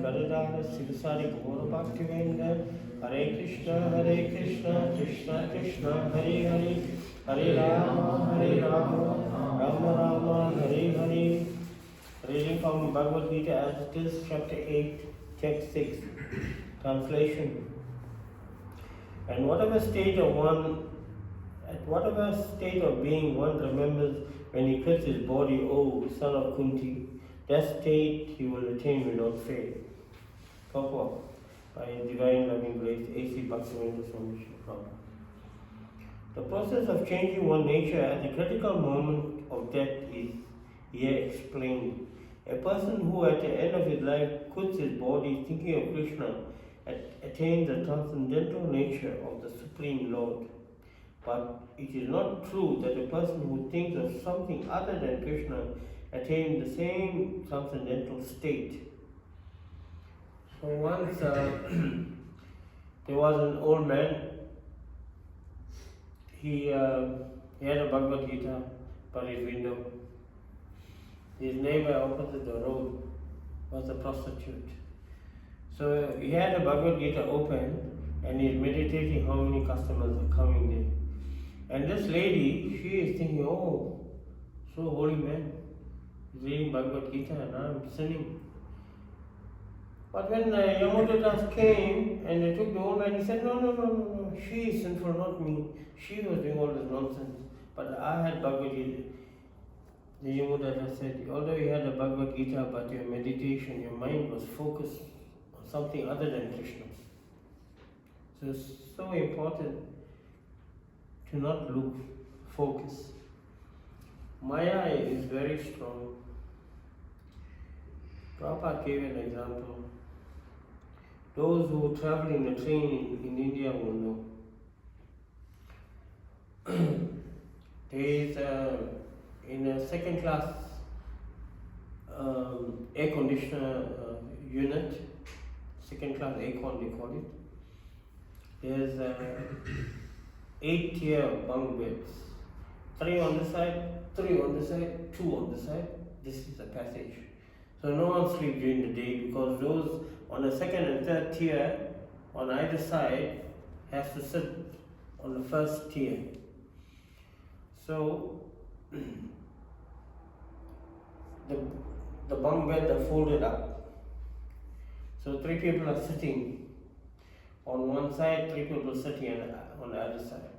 Gadadara Sivasari Gaura Bhaktivinoda Hare Krishna Krishna Krishna Hare Hare Hare Rama Rama Hare Hare. Reading from Bhagavad Gita as it is, Chapter 8, Text 6, Translation. At whatever state of being one remembers when he quits his body, O son of Kunti, that state he will attain without fail. Purport by Divine Loving Grace, A.C. Bhaktivinoda Swami Prabhupada. The process of changing one nature at the critical moment of death is here explained. A person who at the end of his life quits his body thinking of Krishna attains the transcendental nature of the Supreme Lord. But it is not true that a person who thinks of something other than Krishna attains the same transcendental state. So once there was an old man. He had a Bhagavad Gita by his window. His neighbor opposite the road was a prostitute. So he had a Bhagavad Gita open and he's meditating how many customers are coming there. And this lady, she is thinking, oh, so holy man, he's reading Bhagavad Gita and I'm sinning. But when Yamudadas came and they took the old man, he said, no, she is sinful, not me. She was doing all this nonsense. But I had Bhagavad Gita. The Yamudadas said, although you had a Bhagavad Gita, but your meditation, your mind was focused on something other than Krishna. So it's so important to not lose focus. Maya is very strong. Prabhupada gave an example. Those who travel in a train in India will know. There is in a second class air conditioner unit, second class aircon they call it. There's 8-tier bunk beds. 3 on the side, 3 on the side, 2 on the side. This is the passage. So no one sleeps during the day because those on the second and third tier on either side has to sit on the first tier. So the bunk beds are folded up. So 3 people are sitting on one side, 3 people sitting on the other side.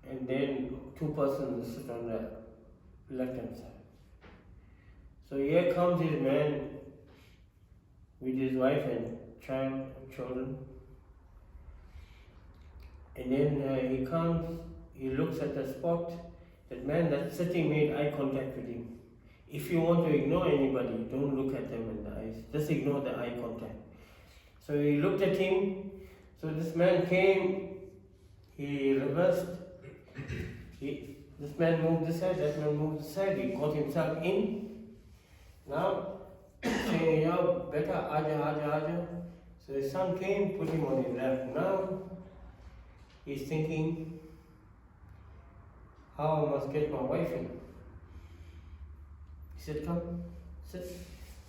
And then 2 persons sit on the left hand side. So here comes his man with his wife and children. And then he comes, he looks at the spot. That man that's sitting made eye contact with him. If you want to ignore anybody, don't look at them in the eyes. Just ignore the eye contact. So he looked at him. So this man came, he reversed. This man moved this side, that man moved this side. He got himself in. Now, saying, yo, better, aja. So his son came, put him on his lap. Now, he's thinking, how I must get my wife in. He said, come, sit.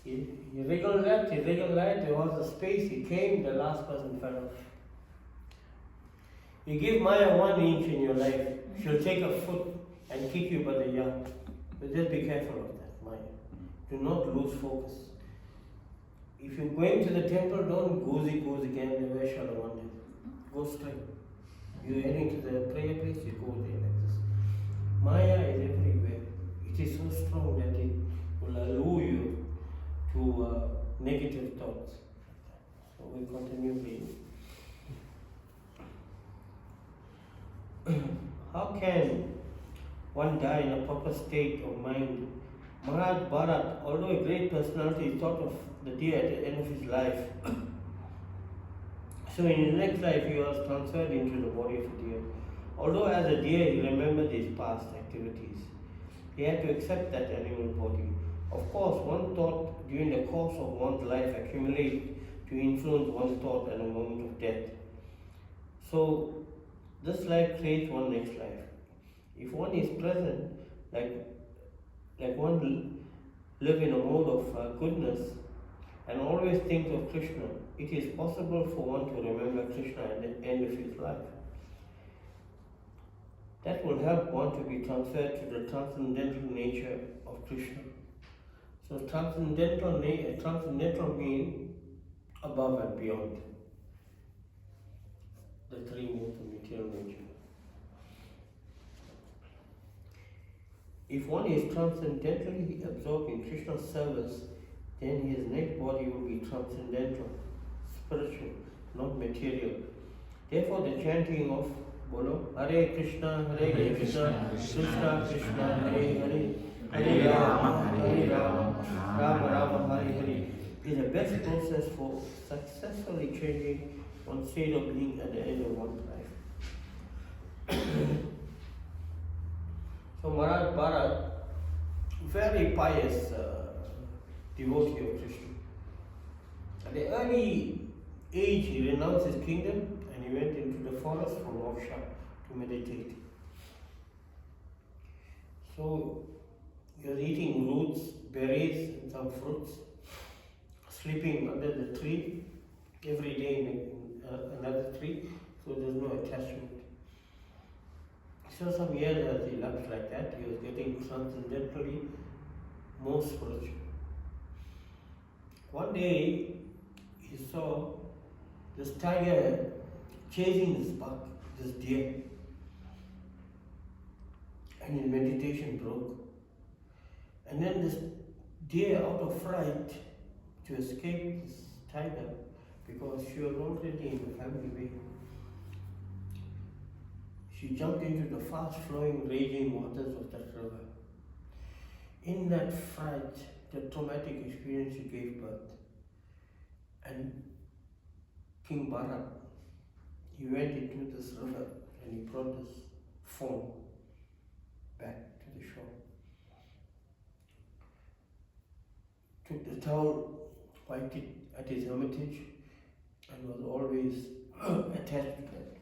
He wriggled left, he wriggled right, there was a space, he came, the last person fell off. You give Maya 1 inch in your life, she'll take a foot and kick you by the yard. So just be careful of that, Maya. Do not lose focus. If you're going to the temple, don't goosey again, where shall I wander? Go straight. You're heading to the prayer place, you go there like this. Maya is everywhere. It is so strong that it will allure you to negative thoughts. So we continue reading. How can one die in a proper state of mind? Maharaj Bharat, although a great personality, thought of the deer at the end of his life. So in his next life he was transferred into the body of a deer. Although as a deer he remembered his past activities, he had to accept that animal body. Of course, one thought during the course of one's life accumulates to influence one's thought at a moment of death. So this life creates one next life. If one is present, like one live in a mode of goodness, and always thinks of Krishna, it is possible for one to remember Krishna at the end of his life. That will help one to be transferred to the transcendental nature of Krishna. So transcendental means above and beyond the three modes of material nature. If one is transcendentally absorbed in Krishna's service, then his next body will be transcendental, spiritual, not material. Therefore, the chanting of Bolo, Hare Krishna, Krishna Krishna, Hare Hare, Hare Rama, Rama Rama, Hare Hare is the best process for successfully changing one's state of being at the end of one's life. So Maharaj Bharat, very pious devotee of Krishna. At the early age, he renounced his kingdom and he went into the forest for moksha to meditate. So he was eating roots, berries, and some fruits, sleeping under the tree every day in another tree, so there's no attachment. So some years as he elapsed like that, he was getting transcendentally more spiritual. One day, he saw this tiger chasing this buck, this deer, and his meditation broke. And then this deer, out of fright, to escape this tiger, because she was already in the family way, she jumped into the fast-flowing, raging waters of that river. In that fright, the traumatic experience, she gave birth. And King Bharat, he went into this river and he brought this fawn back to the shore. Took the towel, wiped it at his hermitage, and was always attached to that.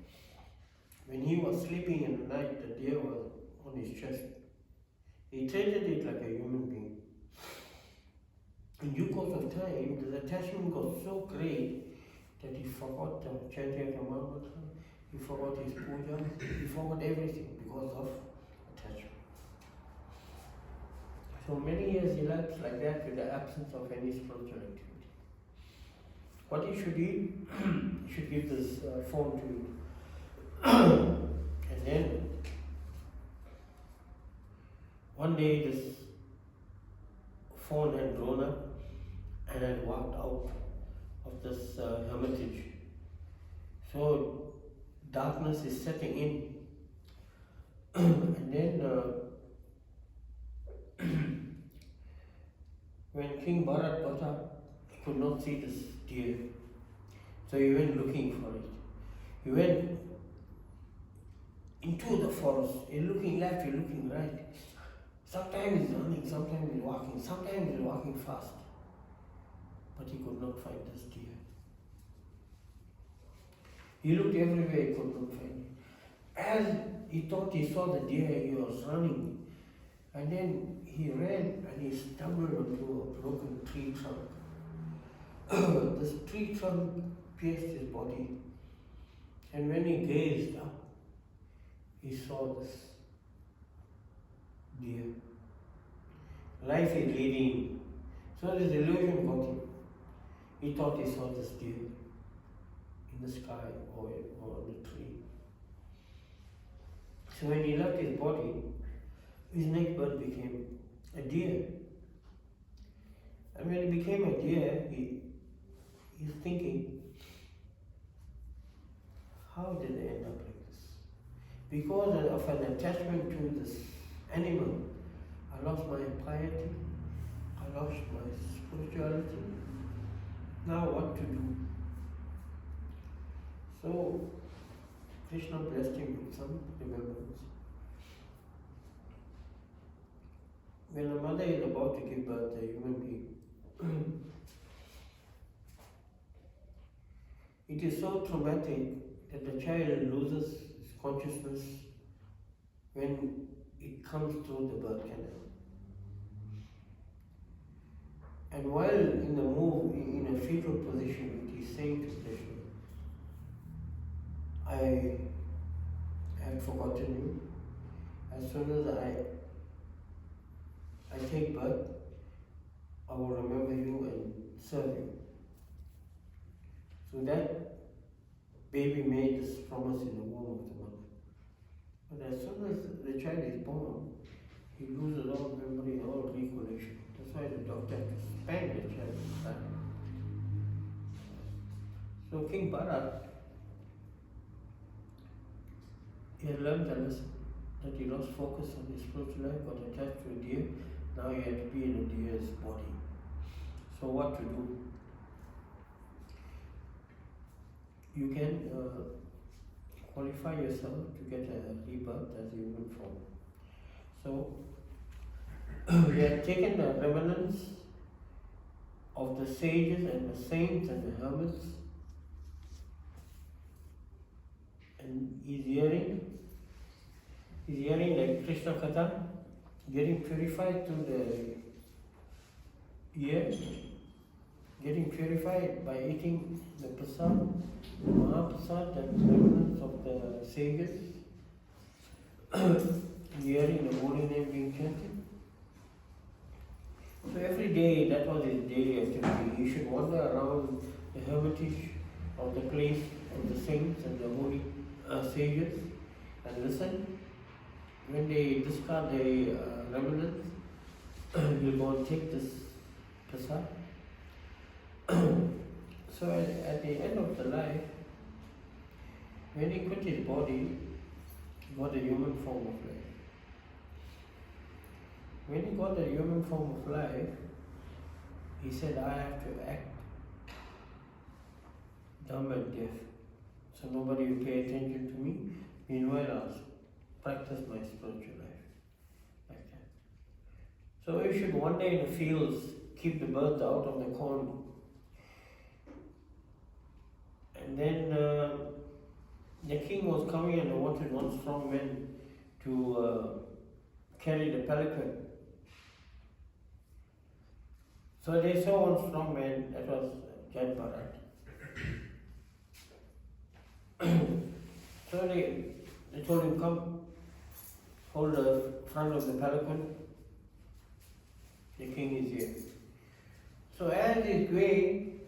When he was sleeping in the night, the deer was on his chest. He treated it like a human being. In due course of time, the attachment got so great that he forgot chanting the Namahatta, he forgot his puja, he forgot everything because of attachment. So many years elapsed like that with the absence of any spiritual activity. What he should eat, he should give this fawn to eat. And then one day this fawn had grown up and had walked out of this hermitage. So darkness is setting in. And then when King Bharat got up, he could not see this deer. So he went looking for it. He went into the forest, you're looking left, you're looking right. Sometimes he's running, sometimes he's walking fast. But he could not find this deer. He looked everywhere, he could not find it. As he thought he saw the deer, he was running. And then he ran and he stumbled onto a broken tree trunk. This tree trunk pierced his body. And when he gazed up, he saw this deer. Life is leading. So this illusion got him. He thought he saw this deer in the sky or on the tree. So when he left his body, his next birth became a deer. And when he became a deer, he's thinking, how did I end up like this? Because of an attachment to this animal, I lost my piety, I lost my spirituality. Now what to do? So Krishna blessed him with some remembrance. When a mother is about to give birth to a human being, it is so traumatic that the child loses his consciousness when it comes through the birth canal. And while in serving. So that baby made this promise in the womb of the mother. But as soon as the child is born, he loses all memory, all recollection. That's why the doctor has to spank the child. So King Bharat, he had learned the lesson that he lost focus on his spiritual life, got attached to a deer. Now he had to be in a deer's body. So what to do? You can qualify yourself to get a rebirth as a human form. So we have taken the remnants of the sages and the saints and the hermits, and he's hearing like Krishna Katha, getting purified through the ear, getting purified by eating the prasad, Mahaprasad, and remnants of the sages, hearing the holy name being chanted. So every day, that was his daily activity. He should wander around the hermitage of the place of the saints and the holy sages and listen. When they discard the remnants, he'll go and take this prasad. So at the end of the life, when he quit his body, he got a human form of life. When he got the human form of life, he said, I have to act dumb and deaf, so nobody will pay attention to me. Meanwhile, I'll practice my spiritual life. Like that. So you should one day in the fields keep the birds out of the corn. And then the king was coming and wanted one strong man to carry the palanquin. So they saw one strong man, that was Jat Bharat. So they told him, come, hold the front of the palanquin. The king is here. So as he's going,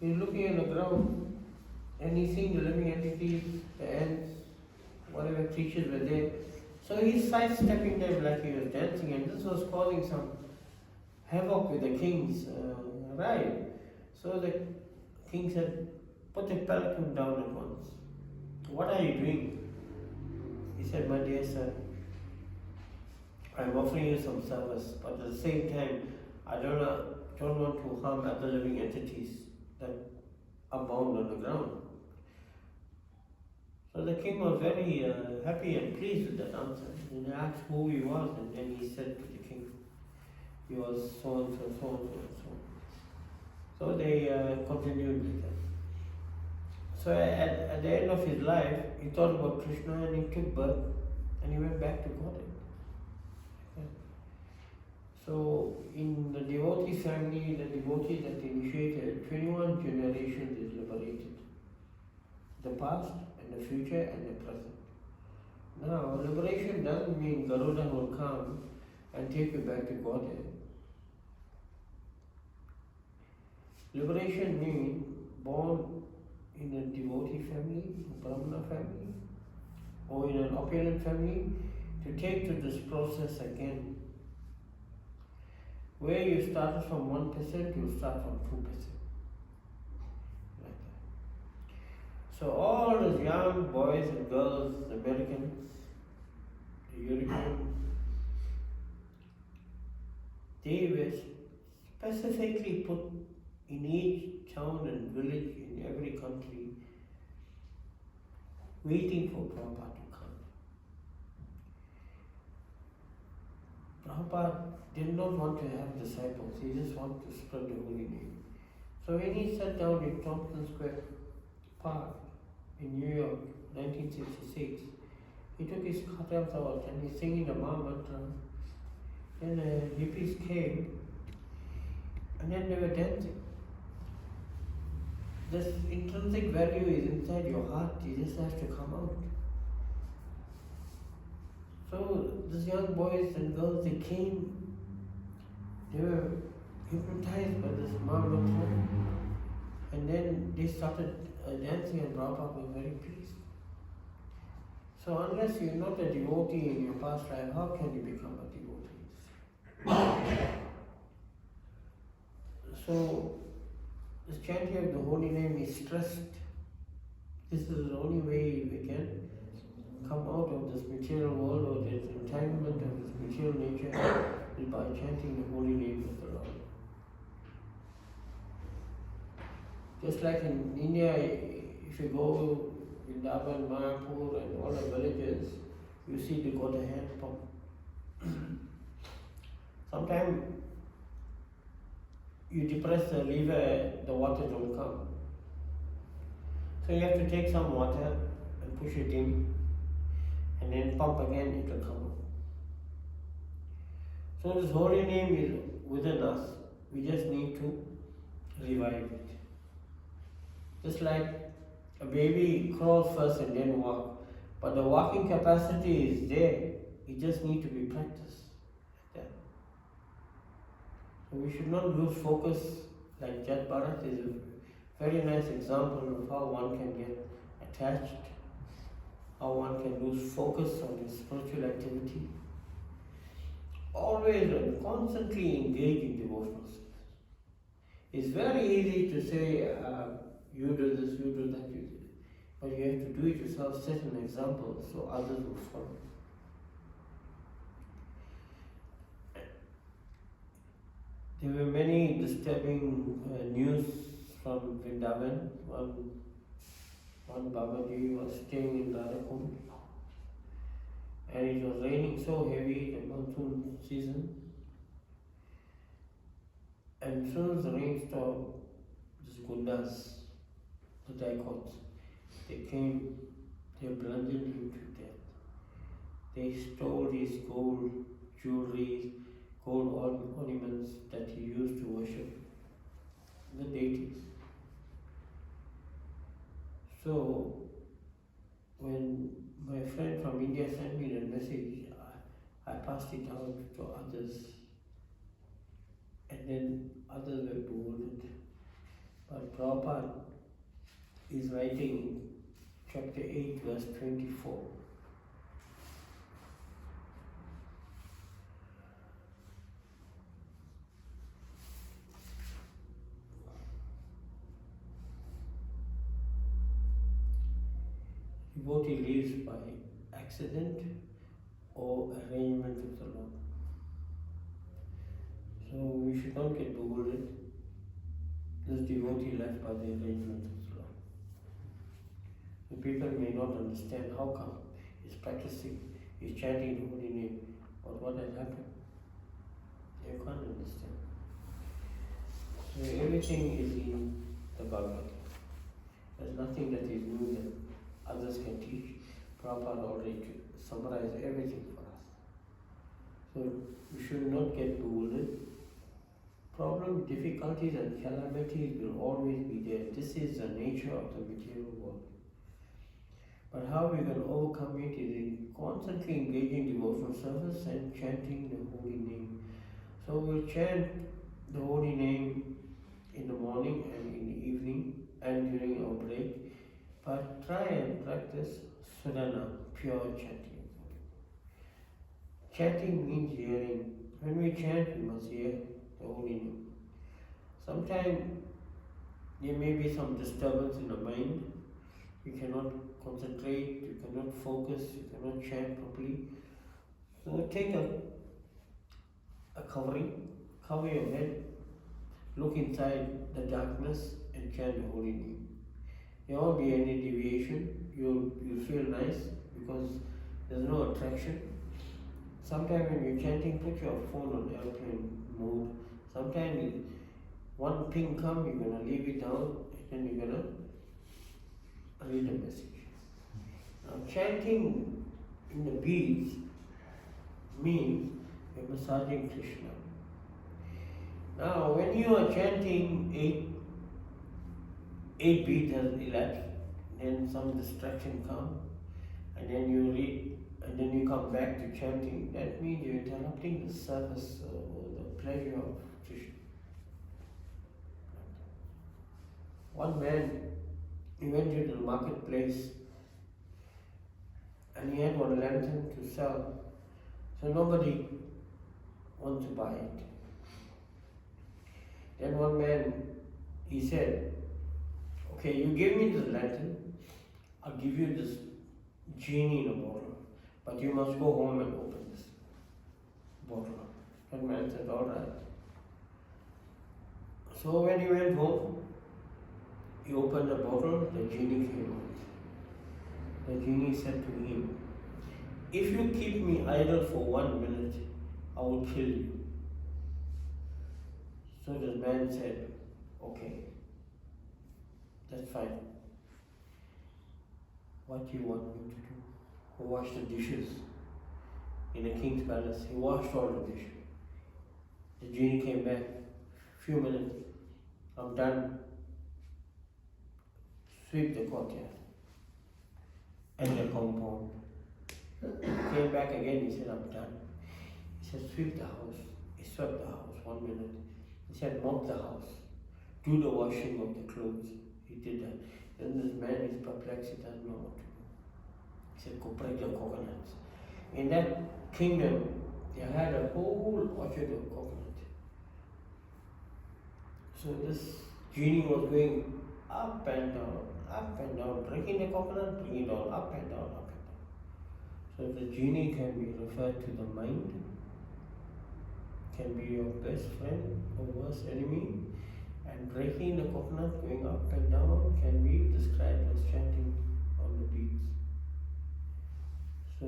he's looking at the ground and he's seeing the living entities, the ants, whatever creatures were there. So he's sidestepping them like he was dancing, and this was causing some havoc with the king's ride. So the king said, put the palanquin down at once. What are you doing? He said, my dear son, I'm offering you some service, but at the same time, I don't want to harm other living entities that are bound on the ground. So the king was very happy and pleased with that answer. And he asked who he was, and then he said to the king, he was so and so, so and so, and so. So they continued with that. So at the end of his life, he thought about Krishna and he took birth and he went back to Godhead. Okay. So in the devotee family, the devotee that initiated, 21 generations is liberated. The past and the future and the present. Now, liberation doesn't mean Garuda will come and take you back to Godhead. Liberation means born in a devotee family, a Brahmana family, or in an opulent family, to take to this process again. Where you started from 1%, you start from 2%. Like that. So all those young boys and girls, the Americans, the Europeans, they were specifically put in each town and village in every country, waiting for Prabhupada to come. Prabhupada did not want to have disciples, he just wanted to spread the holy name. So when he sat down in Thompson Square Park in New York, 1966, he took his khatam out and he's singing the Maha Mantra. Then the hippies came and then they were dancing. This intrinsic value is inside your heart, it just has to come out. So these young boys and girls, they came, they were hypnotized by this marvelous woman. And then they started dancing and Prabhupada was very pleased. So unless you're not a devotee in your past life, how can you become a devotee? So the chanting of the holy name is stressed. This is the only way we can come out of this material world or this entanglement of this material nature is by chanting the holy name of the Lord. Just like in India, if you go in Durban, Mayapur and all the villages, you see they got a hand pump. Sometimes you depress the lever, the water don't come. So you have to take some water and push it in and then pump again, it will come out. So this holy name is within us. We just need to revive it. Just like a baby crawls first and then walk. But the walking capacity is there. It just needs to be practiced. Like that. So we should not lose focus. Like Jat Bharat is a very nice example of how one can get attached, how one can lose focus on his spiritual activity. Always and constantly engage in devotional service. It's very easy to say, you do this, you do that, you do that. But you have to do it yourself, set an example so others will follow. There were many disturbing news from Vrindavan. One Babaji was staying in Radhakund and it was raining so heavy, the monsoon season. And as soon as the rain stopped, these gundas, the dacoits, they came, they bludgeoned him to death. They stole his gold jewelry, gold ornaments that he used to worship the deities. So, when my friend from India sent me the message, I passed it out to others, and then others were bewildered. But Prabhupada is writing chapter 8, verse 24. Devotee lives by accident or arrangement of the Lord. So we should not get bewildered. This devotee left by the arrangement of the Lord. The people may not understand how come he's practicing, he's chanting the holy name, but what has happened? They can't understand. So everything is in the Bhagavad Gita. There's nothing that is new that others can teach. Prabhupada already summarized everything for us. So we should not get bewildered. Problems, difficulties and calamities will always be there. This is the nature of the material world. But how we can overcome it is in constantly engaging devotional service and chanting the holy name. So we'll chant the holy name in the morning and in the evening and during our break. But try and practice Sudhana, pure chanting. Chanting means hearing. When we chant, we must hear the holy name. Sometimes there may be some disturbance in the mind. You cannot concentrate, you cannot focus, you cannot chant properly. So take a covering, cover your head, look inside the darkness and chant the holy name. There won't be any deviation. You'll feel nice because there's no attraction. Sometimes when you're chanting, put your phone on airplane mode. Sometimes one ping comes, you're going to leave it down and then you're going to read the message. Now chanting in the beats means you're massaging Krishna. Now when you are chanting, eight beats has elapsed, then some distraction comes, and then you read, and then you come back to chanting. That means you're interrupting the service or the pleasure of Krishna. one man, he went to the marketplace and he had one lantern to sell. So nobody wanted to buy it. Then one man, he said, okay, you give me the lantern, I'll give you this genie in a bottle, but you must go home and open this bottle. That man said, all right. So when he went home, he opened the bottle, the genie came out. The genie said to him, if you keep me idle for 1 minute, I will kill you. So the man said, okay, that's fine. What do you want me to do? Go wash the dishes. In the king's palace, he washed all the dishes. The genie came back, few minutes, I'm done. Sweep the courtyard and the compound. He came back again, he said, I'm done. He said, sweep the house. He swept the house, 1 minute. He said, mop the house. Do the washing of the clothes. He did that. Then this man is perplexed, he doesn't know what to do. He said, go break the coconuts. In that kingdom, they had a whole orchard of coconut. So this genie was going up and down, breaking the coconut, bringing it down, up and down, up and down. So the genie can be referred to the mind, can be your best friend or worst enemy, and breaking the coconut, going up and down, can be described as chanting on the beats. So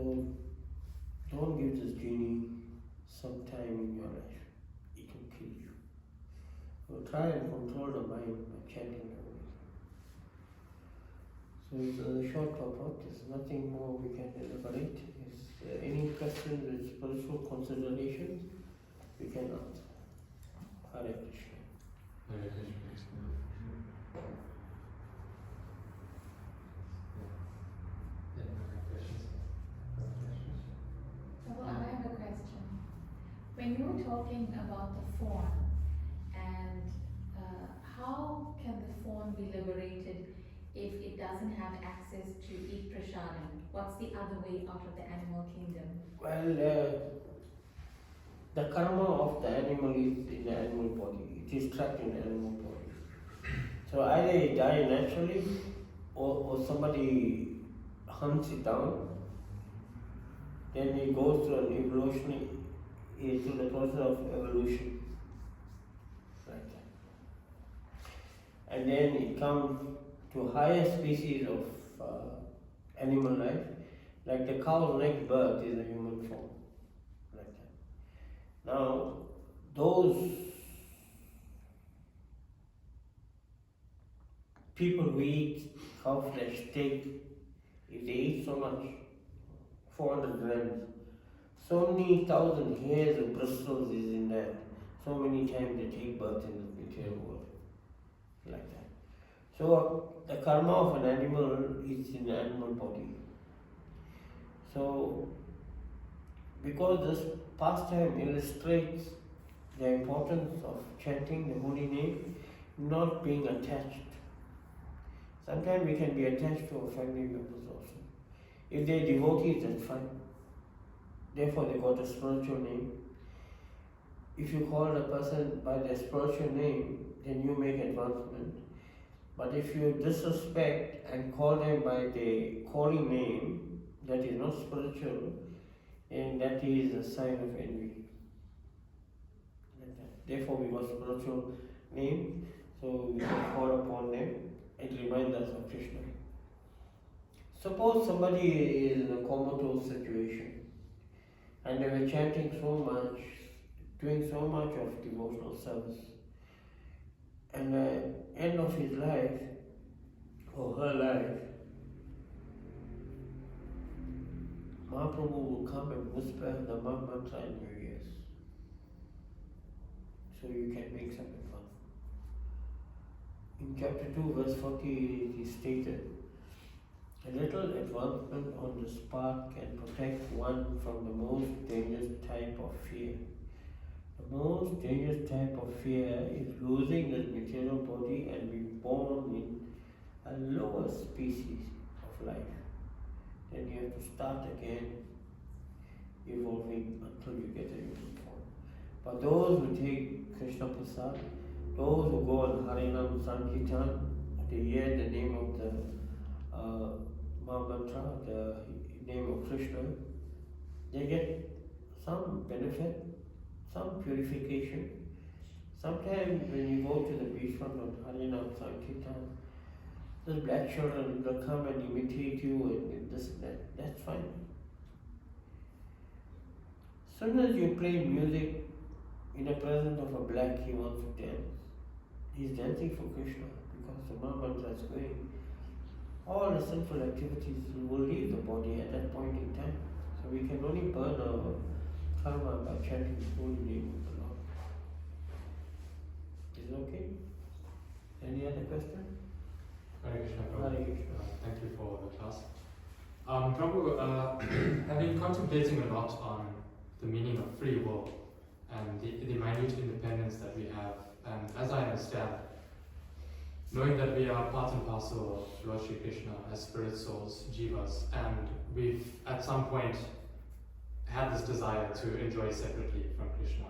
don't give this genie some time in your life. It will kill you. So try and control the mind by chanting the Holy Name. So it's a short purport. There's nothing more we can elaborate. Is there any questions with spiritual considerations? We can answer. Hare Krishna. Hare Krishna. Well, I have a question. When you were talking about the fawn, and how can the fawn be liberated if it doesn't have access to eat prasadam? What's the other way out of the animal kingdom? Well, the karma of the animal is in the animal body. It is trapped in the animal body. So either it dies naturally or somebody hunts it down. Then it goes through an evolutionary, through the process of evolution. Like that. And then it comes to higher species of animal life, like the cow's neck birth is a human form. Like that. Now, those people who eat cow flesh take, if they eat so much, 400 grams, so many thousand hairs and bristles is in that. So many times they take birth in the material world. Like that. So the karma of an animal is in the animal body. So because this pastime illustrates the importance of chanting the holy name, not being attached. Sometimes we can be attached to our family members also. If they're devotees, that's fine. Therefore they got a spiritual name. If you call the person by their spiritual name, then you make advancement. But if you disrespect and call them by their calling name, that is not spiritual, and that is a sign of envy. Therefore we got spiritual name, so we can call upon them. It reminds us of Krishna. Suppose somebody is in a comatose situation and they were chanting so much, doing so much of devotional service, and at the end of his life or her life, Mahaprabhu will come and whisper the mantra in your ears, so you can make some advance. In chapter 2, verse 40, it is stated, a little advancement on this path can protect one from the most dangerous type of fear, The most dangerous type of fear is losing this material body and being born in a lower species of life. Then you have to start again, evolving until you get a human form. But those who take Krishna Prasad, those who go on Harinam Sankirtan, they hear the name of the Mahamantra, the name of Krishna, they get some benefit, some purification. Sometimes when you go to the beach front on Harinam Sankirtan, the black children will come and imitate you and this and that. That's fine. As soon as you play music in the presence of a black, he wants to dance. He's dancing for Krishna because the Mahamantra is going. All the sinful activities will leave the body at that point in time. So we can only burn our karma by chanting the holy name of the Lord. Is it okay? Any other question? Hare Krishna, Prabhu. Hare Krishna. Thank you for the class. Prabhu, I've been contemplating a lot on the meaning of free will and the minute independence that we have. And as I understand, knowing that we are part and parcel of Lord Shri Krishna as spirit souls, jivas, and we've at some point had this desire to enjoy separately from Krishna.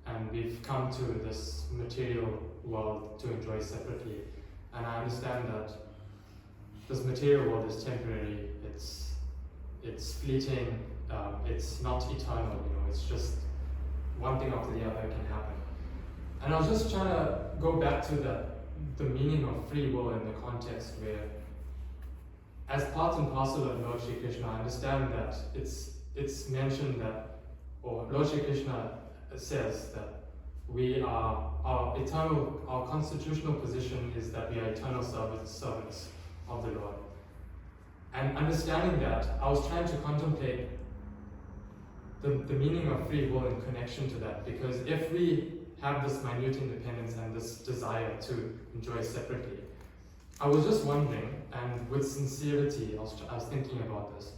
And we've come to this material world to enjoy separately. And I understand that this material world is temporary, it's fleeting, it's not eternal, it's just one thing after the other can happen. And I was just trying to go back to the meaning of free will in the context where, as part and parcel of Lord Shri Krishna, I understand that it's mentioned that, or Lord Shri Krishna says that our constitutional position is that we are eternal servants of the Lord. And understanding that, I was trying to contemplate the meaning of free will in connection to that, because if we have this minute independence and this desire to enjoy separately, I was just wondering, and with sincerity, I was thinking about this.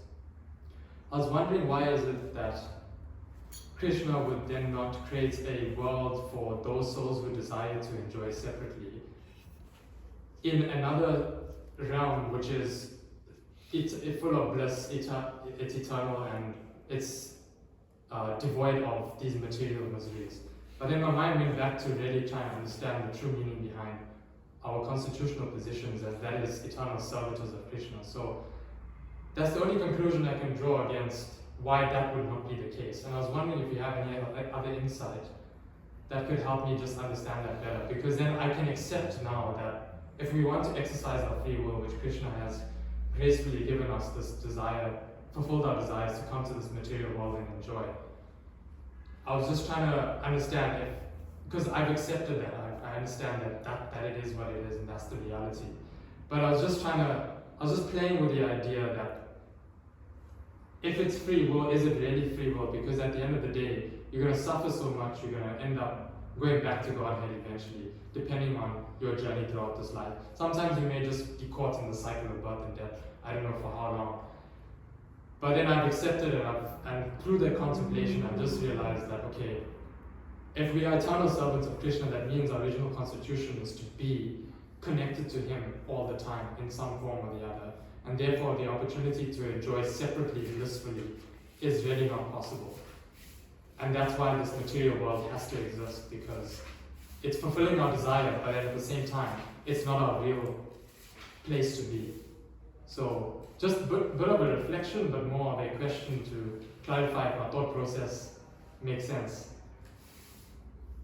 I was wondering, why is it that Krishna would then not create a world for those souls who desire to enjoy separately in another realm which is full of bliss, it's eternal, and it's devoid of these material miseries. But then my mind went back to really trying to understand the true meaning behind our constitutional positions, as that is eternal servitors of Krishna. So that's the only conclusion I can draw against why that would not be the case. And I was wondering if you have any other insight that could help me just understand that better, because then I can accept now that if we want to exercise our free will, which Krishna has gracefully given us this desire, fulfilled our desires to come to this material world and enjoy. I was just trying to understand because I've accepted that, I understand that it is what it is and that's the reality. But I was just playing with the idea that if it's free will, is it really free will? Because at the end of the day, you're going to suffer so much, you're going to end up going back to Godhead eventually, depending on your journey throughout this life. Sometimes you may just be caught in the cycle of birth and death, I don't know for how long. But then I've accepted it, and through that contemplation, I've just realized that, okay, if we are eternal servants of Krishna, that means our original constitution is to be connected to Him all the time in some form or the other. And therefore, the opportunity to enjoy separately, blissfully, is really not possible. And that's why this material world has to exist, because it's fulfilling our desire, but at the same time, it's not our real place to be. So, just a bit of a reflection, but more of a question to clarify if our thought process makes sense.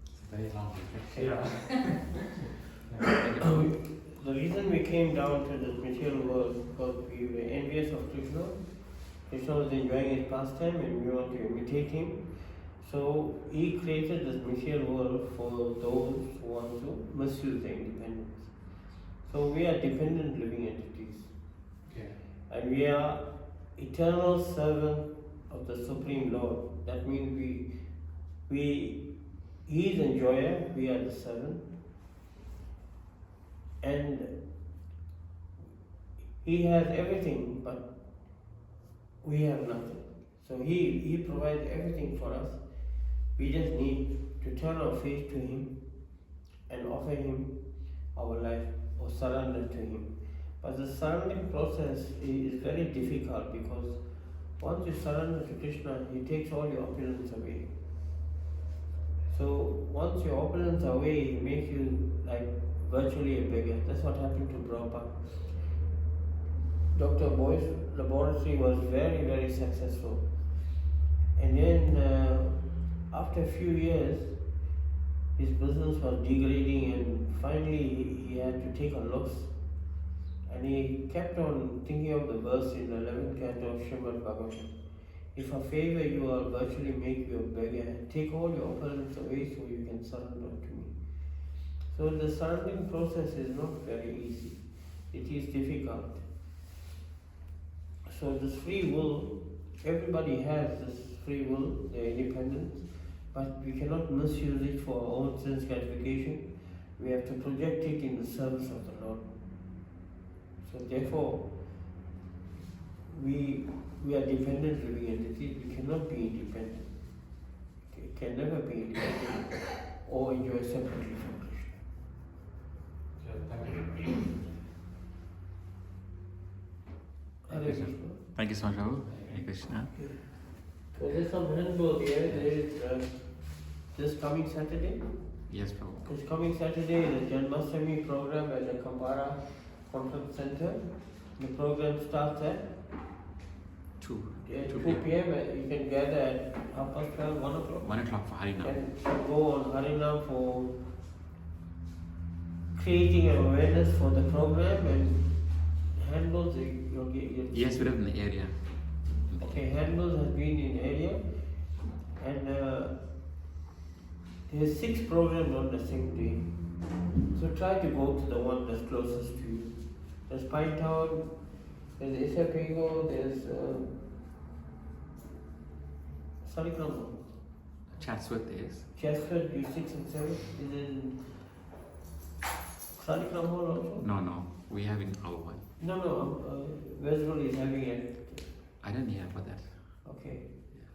It's a very long reflection. Yeah. The reason we came down to this material world because we were envious of Krishna. Krishna was enjoying his pastime and we want to imitate him. So he created this material world for those who want to misuse their independence. So we are dependent living entities. Okay. And we are eternal servant of the Supreme Lord. That means he is enjoyer, we are the servant. And he has everything, but we have nothing. So he provides everything for us. We just need to turn our face to Him and offer Him our life or surrender to Him. But the surrendering process is very difficult because once you surrender to Krishna, He takes all your opulence away. So once your opulence away, He makes you like virtually a beggar. That's what happened to Prabhupada. Dr. Boy's laboratory was very, very successful. And then after a few years, his business was degrading and finally he had to take a loss. And he kept on thinking of the verse in the 11th canto of Srimad Bhagavatam. If I favor you, I'll virtually make you a beggar. Take all your opulence away so you can surrender to me. So the surrendering process is not very easy. It is difficult. So this free will, everybody has this free will, their independence, but we cannot misuse it for our own sense gratification. We have to project it in the service of the Lord. So therefore, we are dependent living entities. We cannot be independent. Okay, can never be independent or enjoy separately from Krishna. Okay, thank you. Hare Krishna. Thank you so much, Prabhu. Hare Krishna. So there's some handbook here. There is this coming Saturday. Yes, Prabhu. This coming Saturday is the Janmashtami program at the Kampara Conference Center. The program starts at 2 2 p.m. You can gather at 12:30, 1 o'clock. 1 o'clock for Harinam. And go on Harinam for creating an awareness for the program and handles. Yes, we live in the area. Okay, handles has been in area and there's 6 programs on the same day. So try to go to the one that's closest to you. There's Pine Town, there's Isapengo, there's Sarikramo. Chatsworth is. Chatsworth, D6 and 7 is in Sarikramo also? No. We have in our one. No, Reservoir is having it. I didn't hear about that. Okay. Yes.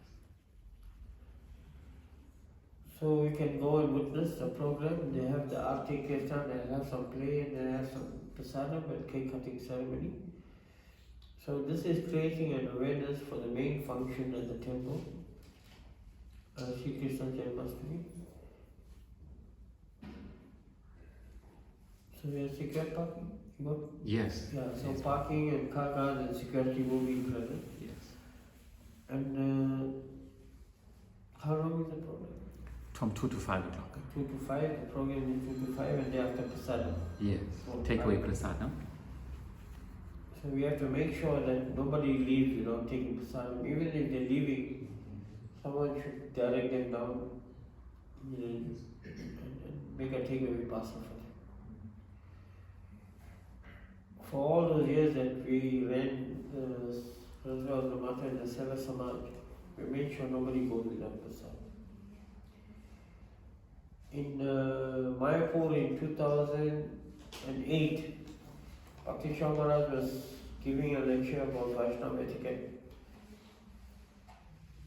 So we can go and witness the program. They have the Aarti Kirtan, they have some play, and they have some prasadam and cake cutting ceremony. So this is creating an awareness for the main function at the temple, Sri Krishna Janmashtami. So we have secure parking. You got? Yes. Yeah. So Yes. parking and car guards and security will be present. Yes. And how long is the program? From 2 to 5 o'clock. 2 to 5. The program is 2 to 5, and thereafter prasadam. Yes. So Take away prasadam. So we have to make sure that nobody leaves without taking prasadam. Even if they're leaving, someone should direct them down and make a takeaway parcel for them. For all those years that we ran the Reservoir Namahatta and the Seva Samaj, we made sure nobody goes without prasadam. In Mayapur in 2008, Bhakti Shah Maharaj was giving a lecture about Vaishnava etiquette.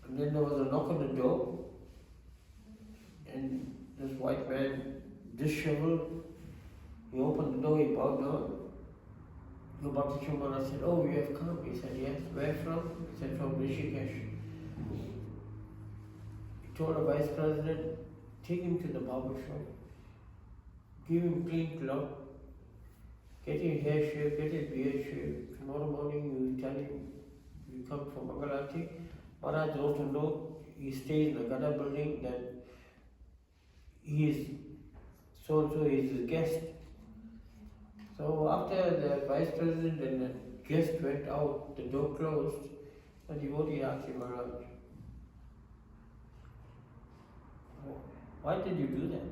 And then there was a knock on the door, and this white man, disheveled, he opened the door, he bowed down. So Bhakti Shah Maharaj said, "Oh, you have come?" He said, "Yes." "Where from?" He said, "From Rishikesh." He told the vice president, "Take him to the barber shop, give him clean cloth, get his hair shaved, get his beard shaved. Tomorrow morning you tell him you come from Mangalati." Maharaj wrote a note. He stays in the Gada building that he is so is his guest. So after the vice president and the guest went out, the door closed, the devotee asked him, "Maharaj, why did you do that?"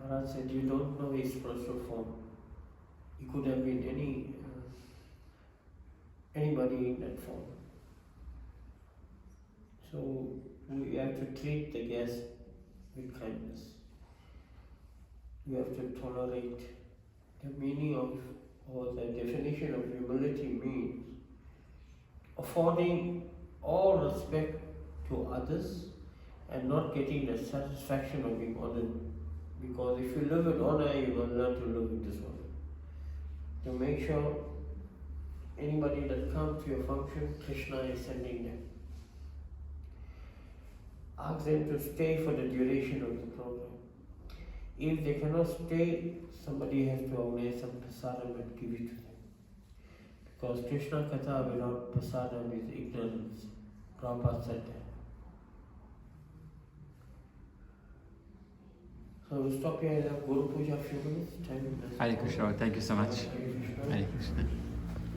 Maharaj said, "You don't know his spiritual form. He could have been anybody in that form. So we have to treat the guest with kindness. We have to tolerate." The meaning of, or the definition of humility means affording all respect to others and not getting the satisfaction of being honored. Because if you live in honor, you will learn to live in dishonor. To make sure anybody that comes to your function, Krishna is sending them. Ask them to stay for the duration of the program. If they cannot stay, somebody has to organize some prasadam and give it to them. Because Krishna Katha without prasadam is ignorance. Prabhupada said that. So we'll stop here and have Guru Puja a few minutes. Hare Krishna, thank you so much. Hare Krishna. Hare Krishna.